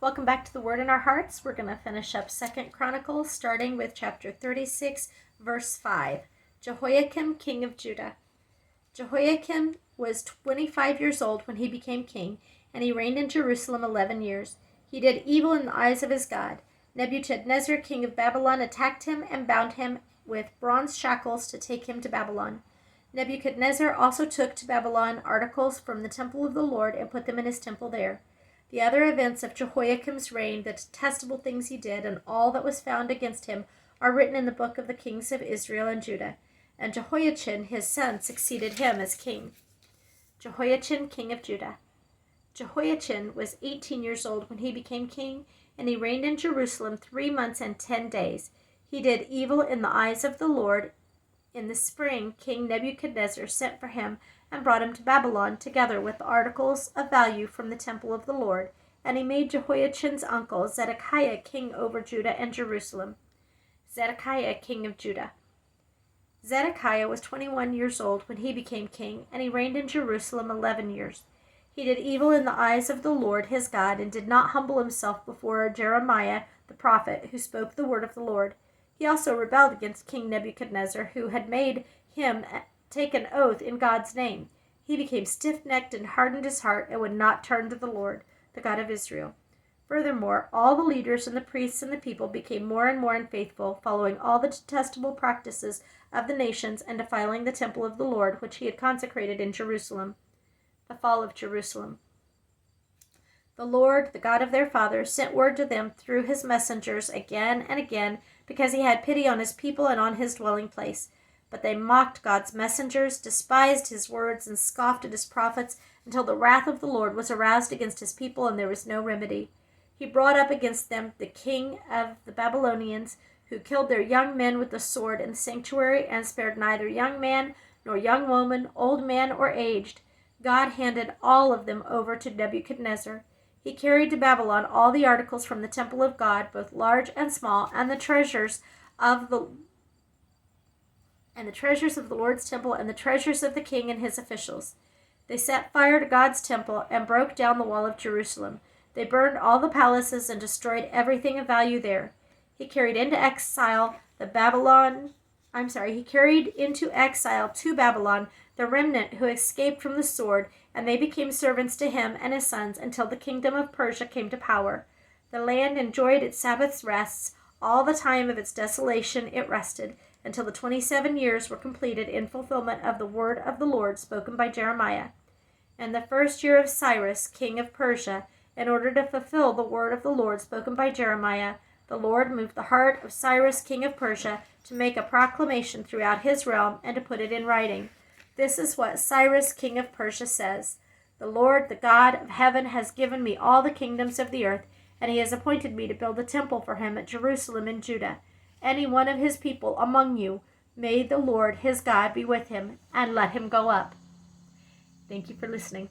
Welcome back to the Word in Our Hearts. We're going to finish up 2 Chronicles, starting with chapter 36, verse 5. Jehoiakim, king of Judah. Jehoiakim was 25 years old when he became king, and he reigned in Jerusalem 11 years. He did evil in the eyes of his God. Nebuchadnezzar, king of Babylon, attacked him and bound him with bronze shackles to take him to Babylon. Nebuchadnezzar also took to Babylon articles from the temple of the Lord and put them in his temple there. The other events of Jehoiakim's reign, the detestable things he did, and all that was found against him are written in the book of the kings of Israel and Judah. And Jehoiachin, his son, succeeded him as king. Jehoiachin, king of Judah. Jehoiachin was 18 years old when he became king, and he reigned in Jerusalem 3 months and 10 days. He did evil in the eyes of the Lord. In the spring, King Nebuchadnezzar sent for him and brought him to Babylon, together with the articles of value from the temple of the Lord, and he made Jehoiachin's uncle Zedekiah king over Judah and Jerusalem. Zedekiah, king of Judah. Zedekiah was 21 years old when he became king, and he reigned in Jerusalem 11 years. He did evil in the eyes of the Lord his God, and did not humble himself before Jeremiah the prophet, who spoke the word of the Lord. He also rebelled against King Nebuchadnezzar, who had made him take an oath in God's name. He became stiff-necked and hardened his heart and would not turn to the Lord, the God of Israel. Furthermore, all the leaders and the priests and the people became more and more unfaithful, following all the detestable practices of the nations and defiling the temple of the Lord, which he had consecrated in Jerusalem. The fall of Jerusalem. The Lord, the God of their fathers, sent word to them through his messengers again and again, because he had pity on his people and on his dwelling place. But they mocked God's messengers, despised his words, and scoffed at his prophets, until the wrath of the Lord was aroused against his people, and there was no remedy. He brought up against them the king of the Babylonians, who killed their young men with the sword in the sanctuary, and spared neither young man nor young woman, old man or aged. God handed all of them over to Nebuchadnezzar. He carried to Babylon all the articles from the temple of God, both large and small, and the treasures of the Lord's temple, and the treasures of the king and his officials. They set fire to God's temple and broke down the wall of Jerusalem. They burned all the palaces and destroyed everything of value there. He carried into exile to Babylon the remnant who escaped from the sword, and they became servants to him and his sons until the kingdom of Persia came to power. The land enjoyed its Sabbath rests. All the time of its desolation it rested, until the 27 years were completed in fulfillment of the word of the Lord spoken by Jeremiah. And the first year of Cyrus, king of Persia, in order to fulfill the word of the Lord spoken by Jeremiah, the Lord moved the heart of Cyrus, king of Persia, to make a proclamation throughout his realm and to put it in writing. This is what Cyrus, king of Persia, says. The Lord, the God of heaven, has given me all the kingdoms of the earth, and he has appointed me to build a temple for him at Jerusalem in Judah. Any one of his people among you, may the Lord his God be with him, and let him go up. Thank you for listening.